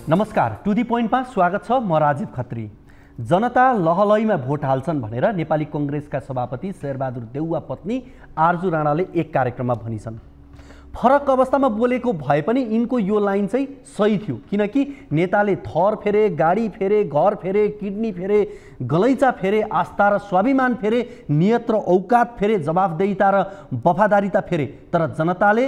नमस्कार, टु दी पोइन्टमा स्वागत छ। म राजीव खत्री। जनता लहलैमा भोट हाल्छन् भनेर नेपाली कांग्रेसका सभापति शेरबहादुर देउवा पत्नी आरजु राणाले एक कार्यक्रममा भनिछन्। फरक अवस्थामा बोलेको भए पनि यिनको यो लाइन चाहिँ सही थियो, किनकि नेताले थर फेरे, गाडी फेरे, घर फेरे, किडनी फेरे, गलैँचा फेरे, आस्था र स्वाभिमान फेरे, नियत र औकात फेरे, जवाफदेहिता र वफादारीता फेरे, तर जनताले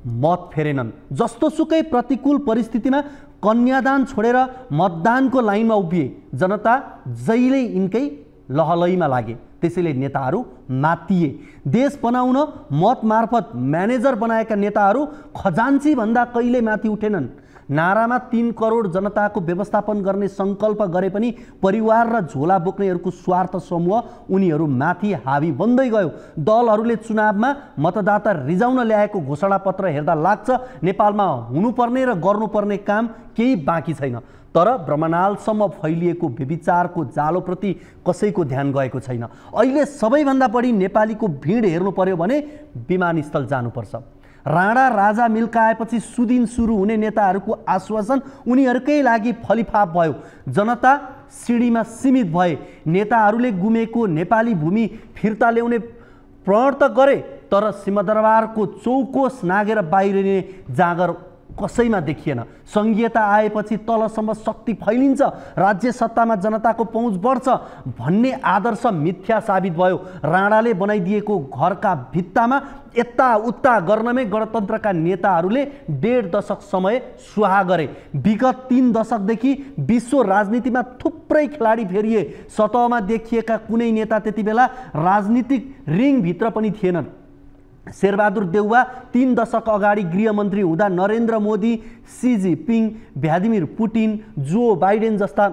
मत फेरेनन्। जस्तो सुकै प्रतिकूल परिस्थितिमा कन्यादान छोडेर मतदानको लाइनमा उभिए जनता जहिले यिनकै लहलैमा लागे। त्यसैले नेताहरू मातिए। देश बनाउन मत मार्फत म्यानेजर बनाएका नेताहरू खजान्ची भन्दा कहिले माथि उठेनन्। नारामा 3 करोड जनताको व्यवस्थापन गर्ने सङ्कल्प गरे पनि परिवार र झोला बोक्नेहरूको स्वार्थ समूह उनीहरू माथि हावी बन्दै गयो। दलहरूले चुनावमा मतदाता रिजाउन ल्याएको घोषणापत्र हेर्दा लाग्छ नेपालमा हुनुपर्ने र गर्नुपर्ने काम केही बाँकी छैन। तर ब्रह्मनालसम्म फैलिएको व्यभिचारको जालोप्रति कसैको ध्यान गएको छैन। अहिले सबैभन्दा बढी नेपालीको भिड हेर्नु पर्यो भने विमानस्थल जानुपर्छ। राणा राजा मिल्काएपछि सुदिन सुरु हुने नेताहरूको आश्वासन उनीहरूकै लागि फलिफाप भयो। जनता सिडीमा सीमित भए। नेताहरूले गुमेको नेपाली भूमि फिर्ता ल्याउने प्रण त गरे, तर सिंहदरबारको चौकोस नागेर बाहिरिने जाँगर कसैमा देखिएन। संघीयता आएपछि तलसम्म शक्ति फैलिन्छ, राज्य सत्तामा जनताको पहुँच बढ्छ भन्ने आदर्श मिथ्या साबित भयो। राणाले बनाइदिएको घरका भित्तामा यताउता गर्नमै गणतन्त्रका नेताहरूले 1.5 दशक समय सुहा गरे। विगत 3 दशकदेखि विश्व राजनीतिमा थुप्रै खेलाडी फेरिए। सतहमा देखिएका कुनै नेता त्यति बेला राजनीतिक रिङभित्र पनि थिएनन्। शेरबहादुर देउवा 3 दशक अगाडि गृहमन्त्री हुँदा Narendra Modi, Xi Jinping, Vladimir Putin, Joe Biden जस्ता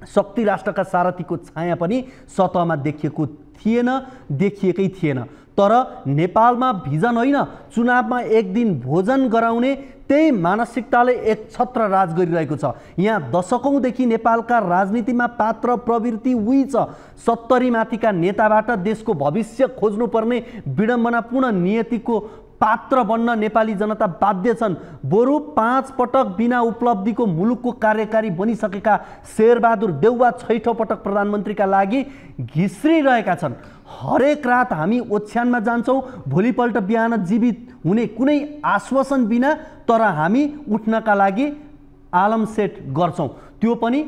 शक्ति राष्ट्रका सारथीको छाया पनि सतहमा देखिएको थिएन, देखिएकै थिएन। तर नेपालमा भिजन होइन, चुनावमा एक दिन भोजन गराउने त्यही मानसिकताले एक छत्र राज गरिरहेको छ। यहाँ दशकौँदेखि नेपालका राजनीतिमा पात्र प्रवृत्ति उही छ। 70 माथिका नेताबाट देशको भविष्य खोज्नुपर्ने विडम्बनापूर्ण नियतिको पात्र बन्न नेपाली जनता बाध्य छन्। बरु 5 पटक बिना उपलब्धिको मुलुकको कार्यकारी बनिसकेका शेरबहादुर देउवा 6औं पटक प्रधानमन्त्रीका लागि घिस्रिरहेका छन्। हरेक रात हामी ओछ्यानमा जान्छौँ, भोलिपल्ट बिहान जीवित हुने कुनै आश्वासन बिना, तर हामी उठ्नका लागि आलम सेट गर्छौँ। त्यो पनि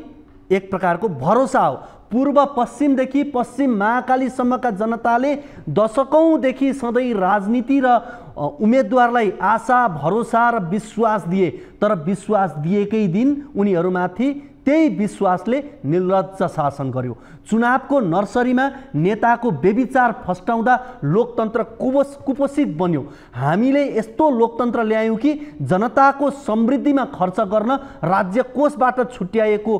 एक प्रकारको भरोसा हो। पूर्व पश्चिमदेखि पश्चिम महाकालीसम्मका जनताले दशकौँदेखि सधैँ राजनीति र उम्मेदवारलाई आशा, भरोसा र विश्वास दिए। तर विश्वास दिएकै दिन उनीहरूमाथि त्यही विश्वासले निर्लज्ज शासन गर्यो। चुनावको नर्सरीमा नेताको व्यभिचार फस्टाउँदा लोकतन्त्र कुपोषित बन्यो। हामीले यस्तो लोकतन्त्र ल्यायौँ कि जनताको समृद्धिमा खर्च गर्न राज्य कोषबाट छुट्याएको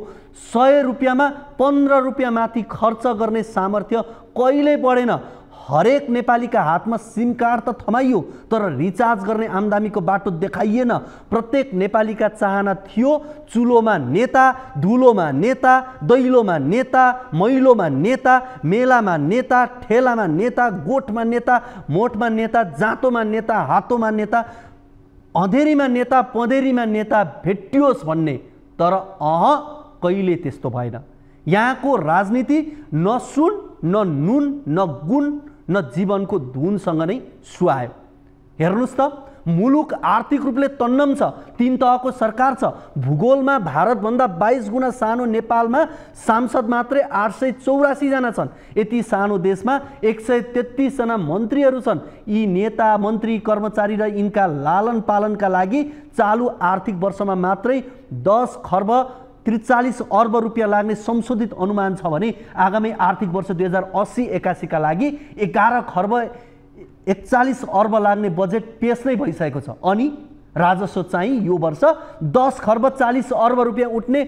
100 रुपियाँमा 15 रुपियाँ माथि खर्च गर्ने सामर्थ्य कहिल्यै बढेन। हरेक नेपालीका हातमा सिम कार्ड त थमाइयो, तर रिचार्ज गर्ने आम्दानीको बाटो देखाइएन। प्रत्येक नेपालीका चाहना थियो चुलोमा नेता, धुलोमा नेता, दैलोमा नेता, मैलोमा नेता, मेलामा नेता, ठेलामा नेता, गोठमा नेता, मोठमा नेता, जाँतोमा नेता, हातोमा नेता, अँधेरीमा नेता, पँधेरीमा नेता भेटियोस् भन्ने। तर कहिले त्यस्तो भएन। यहाँको राजनीति न सुन, न नुन, न गुण, न जीवनको धुनसँग नै सुहायो। हेर्नुस् त, मुलुक आर्थिक रूपले तन्नम छ। 3 तहको सरकार छ। भूगोलमा भारतभन्दा 22 गुणा सानो नेपालमा सांसद मात्रै 884 जना छन्। यति सानो देशमा 133 जना मन्त्रीहरू छन्। यी नेता, मन्त्री, कर्मचारी र यिनका लालन पालनका लागि चालु आर्थिक वर्षमा मात्रै 10 खर्ब 43 अर्ब रुपियाँ लाग्ने संशोधित अनुमान छ भने आगामी आर्थिक वर्ष 2080-81 का लागि 11 खर्ब 41 अर्ब लाग्ने बजेट पेश नै भइसकेको छ। अनि राजस्व चाहिँ यो वर्ष 10 खर्ब 40 अर्ब रुपियाँ उठ्ने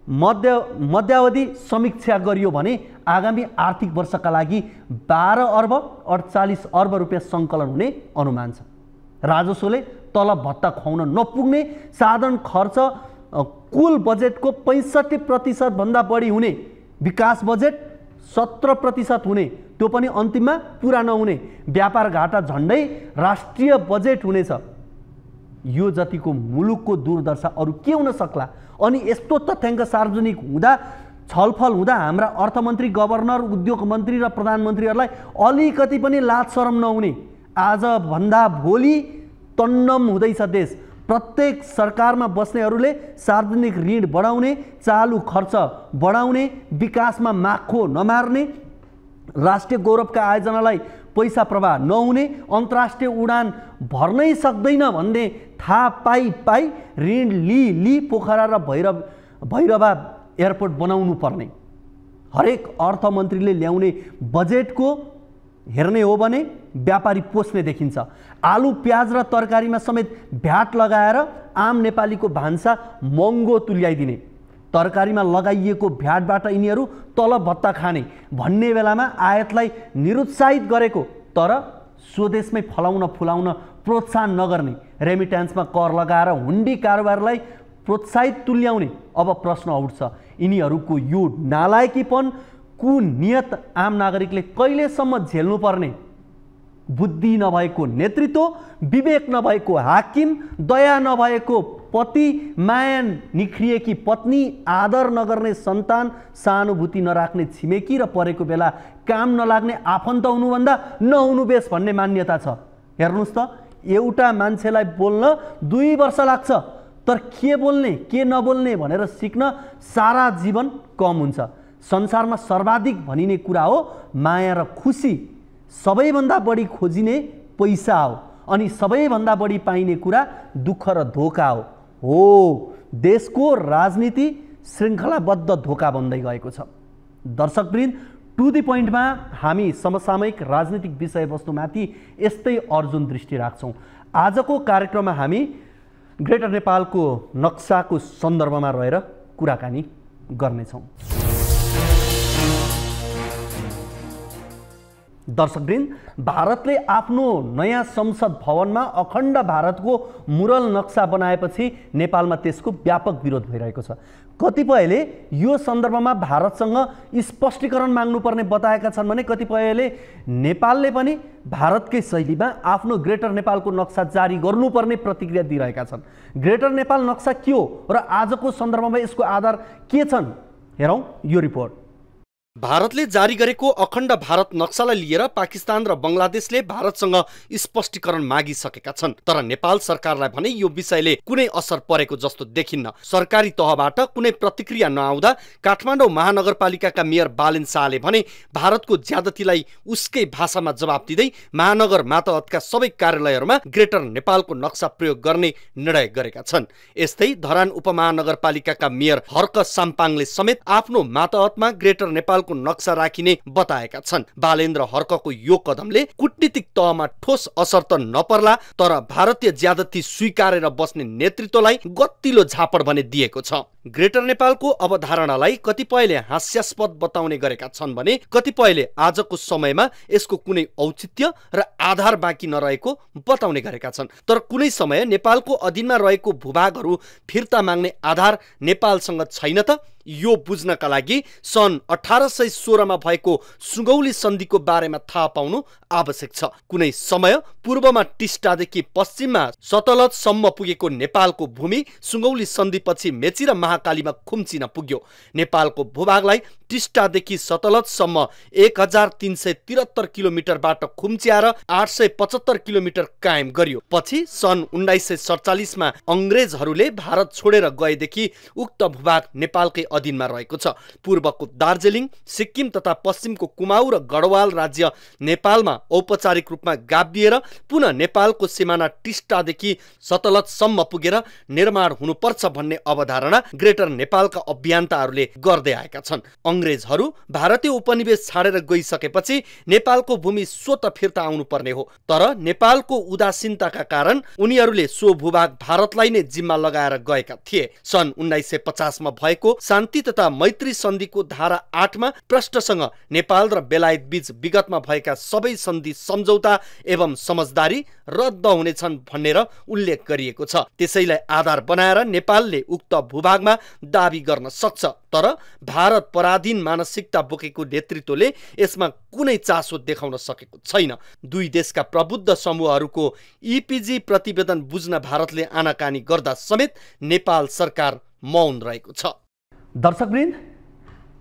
मध्यावधि समीक्षा गरियो भने आगामी आर्थिक वर्षका लागि 12 अर्ब 48 अर्ब रुपियाँ सङ्कलन हुने अनुमान छ। राजस्वले तलब भत्ता खुवाउन नपुग्ने, साधारण खर्च कुल बजेटको 65% भन्दा बढी हुने, विकास बजेट 17% हुने, त्यो पनि अन्तिममा पुरा नहुने, व्यापार घाटा झन्डै राष्ट्रिय बजेट हुनेछ। यो जतिको मुलुकको दुर्दशा अरू के हुन सक्ला। अनि यस्तो तथ्याङ्क सार्वजनिक हुँदा छलफल हुँदा हाम्रा अर्थमन्त्री, गभर्नर, उद्योग मन्त्री र प्रधानमन्त्रीहरूलाई अलिकति पनि लाज शरम नहुने, आजभन्दा भोलि तन्नम हुँदैछ देश। प्रत्येक सरकारमा बस्नेहरूले सार्वजनिक ऋण बढाउने, चालु खर्च बढाउने, विकासमा माखो नमार्ने, राष्ट्रिय गौरवका आयोजनालाई पैसा प्रवाह नहुने, अन्तर्राष्ट्रिय उडान भर्नै सक्दैन भन्ने थाहा पाई ऋण लि पोखरा र भैरवा एयरपोर्ट बनाउनु पर्ने। हरेक अर्थमन्त्रीले ल्याउने बजेटको हेर्ने हो भने व्यापारी पोस्ने देखिन्छ। आलु, प्याज र तरकारीमा समेत भ्याट लगाएर आम नेपालीको भान्सा महँगो तुल्याइदिने, तरकारीमा लगाइएको भ्याटबाट यिनीहरू तलब भत्ता खाने भन्ने बेलामा आयातलाई निरुत्साहित गरेको तर स्वदेशमै फलाउन फुलाउन प्रोत्साहन नगर्ने, रेमिट्यान्समा कर लगाएर हुन्डी कारोबारलाई प्रोत्साहित तुल्याउने। अब प्रश्न उठ्छ, यिनीहरूको यो नालायकीपन, कुनियत आम नागरिकले कहिलेसम्म झेल्नुपर्ने? बुद्धि नभएको नेतृत्व, विवेक नभएको हाकिम, दया नभएको पति, माया निखरिएकी पत्नी, आदर नगर्ने सन्तान, सहानुभूति नराख्ने छिमेकी र परेको बेला काम नलाग्ने आफन्त हुनुभन्दा नहुनु बेस भन्ने मान्यता छ। हेर्नुहोस् त, एउटा मान्छेलाई बोल्न 2 वर्ष लाग्छ, तर के बोल्ने के नबोल्ने भनेर सिक्न सारा जीवन कम हुन्छ। संसारमा सर्वाधिक भनिने कुरा हो माया र खुसी, सबैभन्दा बढी खोजिने पैसा हो, अनि सबैभन्दा बढी पाइने कुरा दुःख र धोका हो। देशको राजनीति श्रृङ्खलाबद्ध धोका बन्दै गएको छ। दर्शकवृन्द, टु द पोइन्टमा हामी समसामयिक राजनीतिक विषयवस्तुमाथि यस्तै अर्जुन दृष्टि राख्छौँ। आजको कार्यक्रममा हामी ग्रेटर नेपालको नक्साको सन्दर्भमा रहेर कुराकानी गर्नेछौँ। दर्शकवृन्द, भारतले आफ्नो नयाँ संसद भवनमा अखण्ड भारतको मुरल नक्सा बनाएपछि नेपालमा त्यसको व्यापक विरोध भइरहेको छ। कतिपयले यो सन्दर्भमा भारतसँग स्पष्टीकरण माग्नुपर्ने बताएका छन् भने कतिपयले नेपालले पनि भारतकै शैलीमा आफ्नो ग्रेटर नेपालको नक्सा जारी गर्नुपर्ने प्रतिक्रिया दिइरहेका छन्। ग्रेटर नेपाल नक्सा के हो र आजको सन्दर्भमा यसको आधार के छन्? हेरौँ यो रिपोर्ट। भारतले जारी गरेको अखण्ड भारत नक्सालाई लिएर पाकिस्तान र बङ्गलादेशले भारतसँग स्पष्टीकरण मागिसकेका छन्, तर नेपाल सरकारलाई भने यो विषयले कुनै असर परेको जस्तो देखिन्न। सरकारी तहबाट कुनै प्रतिक्रिया नआउँदा काठमाडौँ महानगरपालिकाका मेयर बालेन शाहले भने भारतको ज्यादतीलाई उसकै भाषामा जवाब दिँदै महानगर मातहतका सबै कार्यालयहरूमा ग्रेटर नेपालको नक्सा प्रयोग गर्ने निर्णय गरेका छन्। यस्तै धरान उपमहानगरपालिकाका मेयर हर्क साम्पाङले समेत आफ्नो मातहतमा ग्रेटर नेपाल को नक्सा राखिने बताएका छन्। बालेन्द्र हर्कको यो कदमले कूटनीतिक तहमा ठोस असर त नपर्ला, तर भारतीय ज्यादती स्वीकारेर बस्ने नेतृत्वलाई गतिलो झापड भने दिएको छ। ग्रेटर नेपालको अवधारणालाई कतिपयले हास्यास्पद बताउने गरेका छन् भने कतिपयले आजको समयमा यसको कुनै औचित्य र आधार बाँकी नरहेको बताउने गरेका छन्। तर कुनै समय नेपालको अधीनमा रहेको भूभागहरू फिर्ता माग्ने आधार नेपालसँग छैन त? यो बुझ्नका लागि सन् 1816 मा भएको सुगौली सन्धिको बारेमा थाहा पाउनु आवश्यक छ। कुनै समय पूर्वमा टिस्टादेखि पश्चिममा सतलजसम्म पुगेको नेपालको भूमि सुगौली सन्धिपछि मेची र महाकालीमा खुम्चिन पुग्यो। नेपालको भूभागलाई टिस्टादेखि सतलजसम्म 1373 किलोमिटरबाट खुम्च्याएर 875 किलोमिटर कायम गरियो। पछि सन् 1947 मा अंग्रेजहरूले भारत छोडेर गएदेखि उक्त भूभाग नेपालकै अधीनमा रहेको छ। पूर्वको दार्जिलिङ, सिक्किम तथा पश्चिमको कुमाऊ र गढवाल राज्य नेपालमा औपचारिक रूपमा गाभिएर पुनः नेपालको सिमाना टिस्टादेखि सतलजसम्म पुगेर निर्माण हुनुपर्छ भन्ने अवधारणा ग्रेटर नेपालका अभियन्ताहरूले गर्दै आएका छन्। अंग्रेजहरू भारतीय उपनिवेश छाडेर गइसकेपछि नेपालको भूमि स्वतः फिर्ता आउनुपर्ने हो, तर नेपालको उदासीनताका कारण उनीहरूले सो भूभाग भारतलाई नै जिम्मा लगाएर गएका थिए। सन् 1950 मा भएको शान्ति तथा मैत्री सन्धिको धारा 8 मा प्रष्टसँग नेपाल र बेलायत बीच विगतमा भएका सबै सन्धि सम्झौता एवं समझदारी रद्द हुनेछन् भनेर उल्लेख गरिएको छ। त्यसैलाई आधार बनाएर नेपालले उक्त भूभागमा दाबी गर्न सक्छ, तर भारत पराधीन दीन मानसिकता बोकेको नेतृत्वले यसमा कुनै चासो देखाउन सकेको छैन। दुई देशका प्रबुद्ध समूहहरूको इपिजी प्रतिवेदन बुझ्न भारतले आनाकानी गर्दा समेत नेपाल सरकार मौन रहेको छ। दर्शकवृन्द,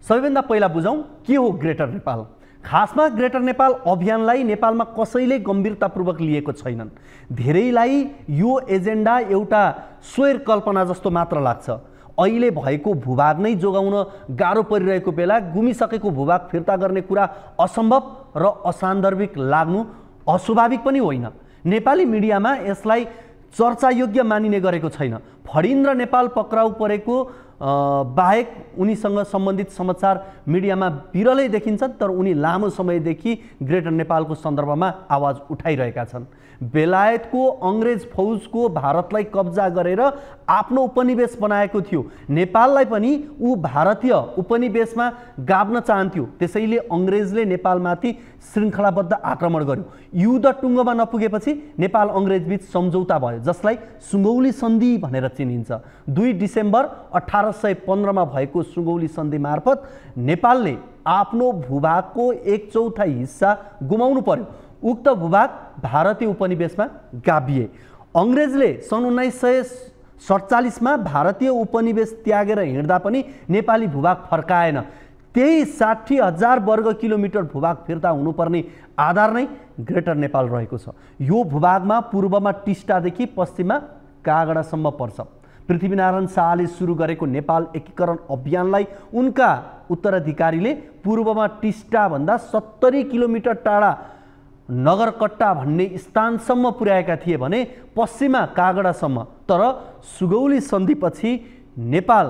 सबैभन्दा पहिला बुझौँ के हो ग्रेटर नेपाल। खासमा ग्रेटर नेपाल अभियानलाई नेपालमा कसैले गम्भीरतापूर्वक लिएको छैनन्। धेरैलाई यो एजेन्डा एउटा स्वैर कल्पना जस्तो मात्र लाग्छ। अहिले भएको भूभाग नै जोगाउन गाह्रो परिरहेको बेला गुमिसकेको भूभाग फिर्ता गर्ने कुरा असम्भव र असान्दर्भिक लाग्नु अस्वाभाविक पनि होइन। नेपाली मिडियामा यसलाई चर्चायोग्य मानिने गरेको छैन। फणीन्द्र नेपाल पक्राउ परेको बाहेक उनीसँग सम्बन्धित समाचार मिडियामा विरलै देखिन्छन्, तर उनी लामो समयदेखि ग्रेटर नेपालको सन्दर्भमा आवाज उठाइरहेका छन्। बेलायतको अङ्ग्रेज फौजको भारतलाई कब्जा गरेर आफ्नो उपनिवेश बनाएको थियो। नेपाललाई पनि ऊ भारतीय उपनिवेशमा गाभ्न चाहन्थ्यो। त्यसैले अङ्ग्रेजले नेपालमाथि श्रृङ्खलाबद्ध आक्रमण गर्यो। युद्ध टुङ्गोमा नपुगेपछि नेपाल अङ्ग्रेजबीच सम्झौता भयो, जसलाई सुगौली सन्धि भनेर चिनिन्छ। 2 डिसेम्बर 1815 भएको सुगौली सन्धि मार्फत नेपालले आफ्नो भूभागको 1/4 हिस्सा गुमाउनु पर्यो। उक्त भूभाग भारतीय उपनिवेशमा गाभिए। अङ्ग्रेजले सन् 1947 मा भारतीय उपनिवेश त्यागेर हिँड्दा पनि नेपाली भूभाग फर्काएन। त्यही 60,000 वर्ग किलोमिटर भूभाग फिर्ता हुनुपर्ने आधार नै ग्रेटर नेपाल रहेको छ। यो भूभागमा पूर्वमा टिस्टादेखि पश्चिममा कागडासम्म पर्छ। पृथ्वीनारायण शाहले सुरु गरेको नेपाल एकीकरण अभियानलाई उनका उत्तराधिकारीले पूर्वमा टिस्टाभन्दा 70 किलोमिटर टाढा नगरकट्टा भन्ने स्थानसम्म पुर्याएका थिए भने पश्चिममा कागडासम्म। तर सुगौली सन्धिपछि नेपाल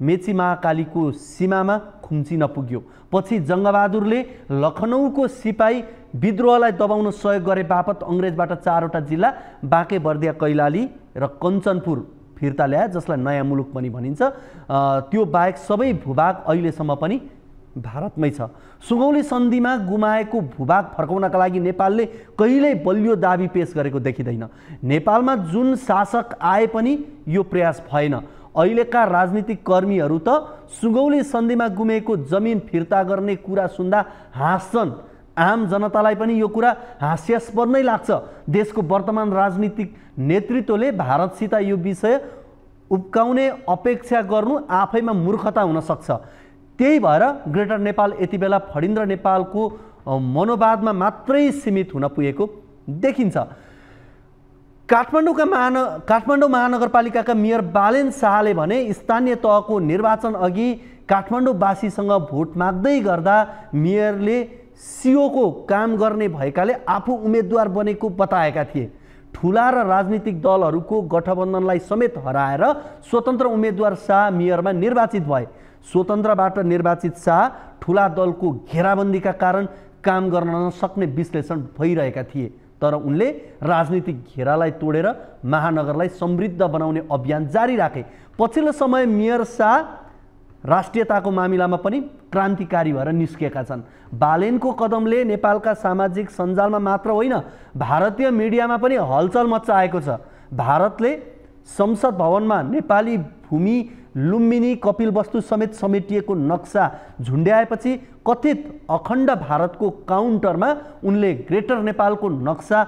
मेची महाकालीको सीमामा खुम्चिन पुग्यो। पछि जङ्गबहादुरले लखनऊको सिपाही विद्रोहलाई दबाउन सहयोग गरे बापत अङ्ग्रेजबाट 4वटा जिल्ला बाँके बर्दिया कैलाली र कञ्चनपुर फिर्ता ल्याए, जसलाई नयाँ मुलुक पनि भनिन्छ। त्यो बाहेक सबै भूभाग अहिलेसम्म पनि भारतमै छ। सुगौली सन्धिमा गुमाएको भूभाग फर्काउनका लागि नेपालले कहिल्यै बलियो दाबी पेश गरेको देखिँदैन। नेपालमा जुन शासक आए पनि यो प्रयास भएन। अहिलेका राजनीतिक कर्मीहरू त सुगौली सन्धिमा गुमेको जमिन फिर्ता गर्ने कुरा सुन्दा हाँस्छन्। आम जनतालाई पनि यो कुरा हास्यास्पद नै लाग्छ। देशको वर्तमान राजनीतिक नेतृत्वले भारतसित यो विषय उब्काउने अपेक्षा गर्नु आफैमा मूर्खता हुन सक्छ। त्यही भएर ग्रेटर नेपाल यति बेला फणीन्द्र नेपालको मनोवादमा मात्रै सीमित हुन पुगेको देखिन्छ। काठमाडौँ महानगरपालिकाका मेयर बालेन शाहले भने स्थानीय तहको निर्वाचन अघि काठमाडौँवासीसँग भोट माग्दै गर्दा मेयरले सिओको काम गर्ने भएकाले आफू उम्मेदवार बनेको बताएका थिए। ठुला र राजनीतिक दलहरूको गठबन्धनलाई समेत हराएर स्वतन्त्र उम्मेदवार शाह मेयरमा निर्वाचित भए। स्वतन्त्रबाट निर्वाचित शाह ठुला दलको घेराबन्दीका कारण काम गर्न नसक्ने विश्लेषण भइरहेका थिए। तर उनले राजनीतिक घेरालाई तोडेर महानगरलाई समृद्ध बनाउने अभियान जारी राखे। पछिल्लो समय मेयर शाह राष्ट्रियताको मामिलामा पनि क्रान्तिकारी भएर निस्किएका छन्। बालेनको कदमले नेपालका सामाजिक सञ्जालमा मात्र होइन, भारतीय मिडियामा पनि हलचल मच्चाएको छ। भारतले संसद भवनमा नेपाली भूमि लुम्बिनी कपिलवस्तु समेत समेटिएको नक्सा झुन्ड्याएपछि कथित अखण्ड भारतको काउन्टरमा उनले ग्रेटर नेपालको नक्सा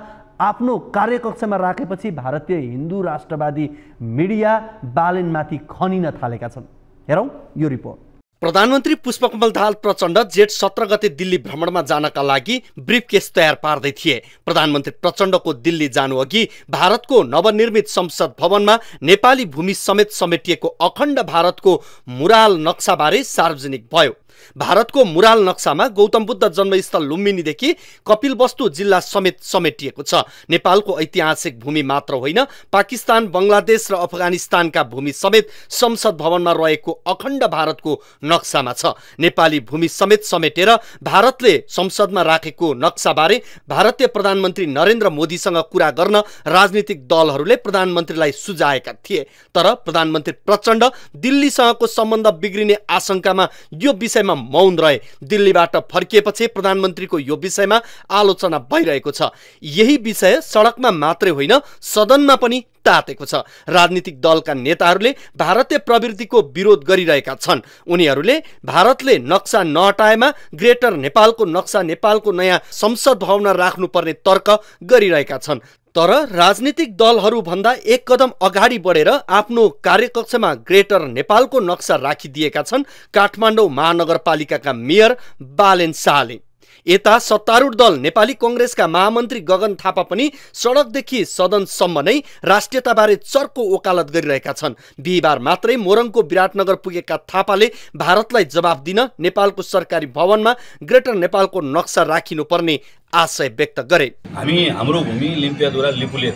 आफ्नो कार्यकक्षमा राखेपछि भारतीय हिन्दू राष्ट्रवादी मिडिया बालेनमाथि खनिन थालेका छन्। हेरौँ यो रिपोर्ट। प्रधानमन्त्री पुष्पकमल दाहाल प्रचण्ड जेठ 17 गते दिल्ली भ्रमणमा जानका लागि ब्रिफकेस तयार पार्दै थिए। प्रधानमन्त्री प्रचण्डको दिल्ली जानु अघि भारतको नवनिर्मित संसद भवनमा नेपाली भूमि समेत समेटिएको अखण्ड भारतको मुराल नक्साबारे सार्वजनिक भयो। भारतको मुराल नक्सामा गौतम बुद्ध जन्मस्थल लुम्बिनीदेखि कपिलवस्तु जिल्ला समेत समेटिएको छ। नेपालको ऐतिहासिक भूमि मात्र होइन, पाकिस्तान, बङ्गलादेश र अफगानिस्तानका भूमि समेत संसद भवनमा रहेको अखण्ड भारतको नक्सामा छ। नेपाली भूमि समेत समेटेर भारतले संसदमा राखेको नक्साबारे भारतीय प्रधानमन्त्री नरेन्द्र मोदीसँग कुरा गर्न राजनीतिक दलहरूले प्रधानमन्त्रीलाई सुझाएका थिए। तर प्रधानमन्त्री प्रचण्ड दिल्लीसँगको सम्बन्ध बिग्रिने आशंकामा यो विषयमा विषयमा मौन रहे। दिल्लीबाट फर्किएपछि प्रधानमन्त्रीको यो विषयमा आलोचना भइरहेको छ। यही विषय सडकमा मात्रै होइन सदनमा पनि तातेको छ। राजनीतिक दलका नेताहरूले भारतीय प्रवृत्तिको विरोध गरिरहेका छन्। उनीहरूले भारतले नक्सा नहटाएमा ग्रेटर नेपालको नक्सा नेपालको नयाँ संसद भवनमा राख्नुपर्ने तर्क गरिरहेका छन्। तर राजनीतिक दलहरू भन्दा एक कदम अगाडि बढेर आफ्नो कार्यकक्षमा ग्रेटर नेपालको नक्सा राखिदिएका छन् काठमाडौँ महानगरपालिकाका मेयर बालेन शाहले। यता सत्तारूढ दल नेपाली कांग्रेसका महामन्त्री गगन थापा पनि सडकदेखि सदनसम्म नै राष्ट्रियताबारे चर्को वकालत गरिरहेका छन्। बिहिबार मात्रै मोरङको विराटनगर पुगेका थापाले भारतलाई जवाफ दिन नेपालको सरकारी भवनमा ग्रेटर नेपालको नक्सा राखिनुपर्ने आशय व्यक्त गरे। हाम्रो भूमि लिम्पियाधुरा लिपुलेक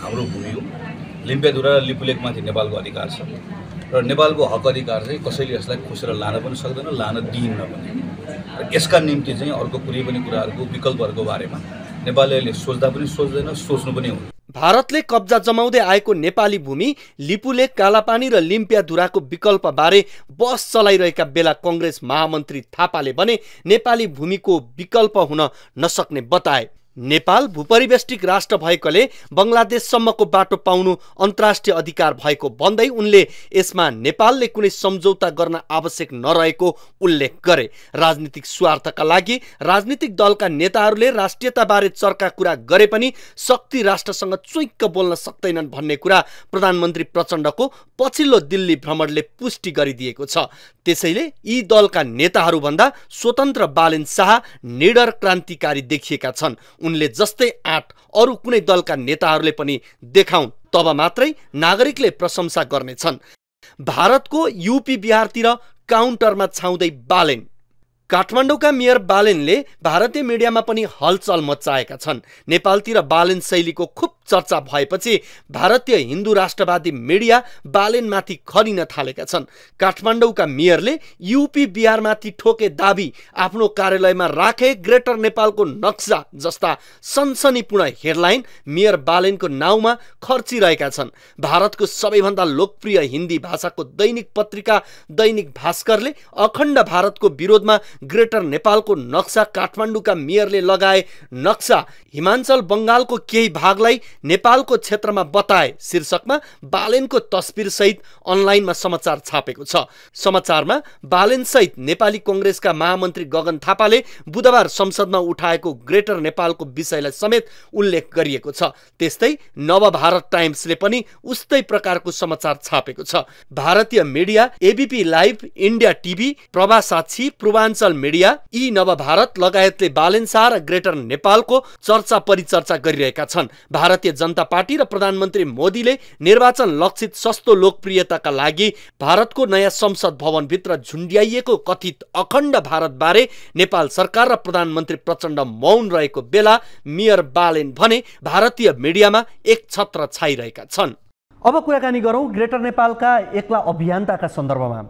हाम्रो भूमि हो। लिम्पियाधुरा लिपुलेकमाथि नेपालको अधिकार छ र नेपालको हक अधिकार चाहिँ कसैले यसलाई खोसेर लान पनि सक्दैन, लान दिइन्न पनि। र यसका निम्ति चाहिँ अर्को कुनै पनि कुराहरूको विकल्पहरूको बारेमा नेपालीहरूले सोच्दा पनि सोच्दैन, सोच्नु पनि हुँदैन। भारतले कब्जा जमाउँदै आएको नेपाली भूमि लिपुलेक, कालापानी र लिम्पियाधुराको विकल्पबारे बस चलाइरहेका बेला कांग्रेस महामन्त्री थापाले भने नेपाली भूमिको विकल्प हुन नसक्ने बताए। नेपाल भूपरिवेष्टिक राष्ट्र भएकोले बङ्गलादेशसम्मको बाटो पाउनु अन्तर्राष्ट्रिय अधिकार भएको भन्दै उनले यसमा नेपालले कुनै सम्झौता गर्न आवश्यक नरहेको उल्लेख गरे। राजनीतिक स्वार्थका लागि राजनीतिक दलका नेताहरूले राष्ट्रियताबारे चर्का कुरा गरे पनि शक्ति राष्ट्रसँग चुइक्क बोल्न सक्दैनन् भन्ने कुरा प्रधानमन्त्री प्रचण्डको पछिल्लो दिल्ली भ्रमणले पुष्टि गरिदिएको छ। त्यसैले यी दलका नेताहरूभन्दा स्वतन्त्र बालेन शाह निडर क्रान्तिकारी देखिएका छन्। उनले जस्तै आँट अरू कुनै दलका नेताहरूले पनि देखाउन्, तब मात्रै नागरिकले प्रशंसा गर्नेछन्। भारतको यूपी बिहारतिर काउन्टरमा छाउँदै बालेन। काठमाडौँका मेयर बालेनले भारतीय मिडियामा पनि हलचल मचाएका छन्। नेपालतिर बालेन शैलीको खुब चर्चा भएपछि भारतीय हिन्दू राष्ट्रवादी मिडिया बालेनमाथि खनिन थालेका छन्। काठमाडौँका मेयरले यूपी बिहारमाथि ठोके दाबी, आफ्नो कार्यालयमा राखे ग्रेटर नेपालको नक्सा जस्ता सनसनीपूर्ण हेडलाइन मेयर बालेनको नाउँमा खर्चिरहेका छन्। भारतको सबैभन्दा लोकप्रिय हिन्दी भाषाको दैनिक पत्रिका दैनिक भास्करले अखण्ड भारतको विरोधमा ग्रेटर नेपालको नक्सा काठमाडौँका मेयरले लगाए नक्सा हिमाञ्चल बङ्गालको केही भागलाई नेपालको क्षेत्रमा बताए शीर्षकमा बालेनको तस्बिर सहित अनलाइनमा समाचार छापेको छ। समाचारमा बालेन सहित नेपाली कांग्रेसका महामन्त्री गगन थापाले बुधबार संसदमा उठाएको ग्रेटर नेपालको विषयलाई समेत उल्लेख गरिएको छ। त्यस्तै नवभारत टाइम्सले पनि उस्तै प्रकारको समाचार छापेको छ। भारतीय media ABP live, India TV, Prabhasakshi, Purvanchal media, ई नवभारत लगायतले बालेन शाह र ग्रेटर नेपालको चर्चा परिचर्चा गरिरहेका छन्। भारतीय जनता पार्टी र प्रधानमन्त्री मोदीले निर्वाचन लक्षित सस्तो लोकप्रियताका लागि भारतको नयाँ संसद भवनभित्र झुन्ड्याइएको कथित अखण्ड भारतबारे नेपाल सरकार र प्रधानमन्त्री प्रचण्ड मौन रहेको बेला मेयर बालेन भने भारतीय मिडियामा एक छत्र छाइरहेका छन्। अब कुराकानी गरौँ ग्रेटर नेपालका एक्ला अभियन्ताका सन्दर्भमा।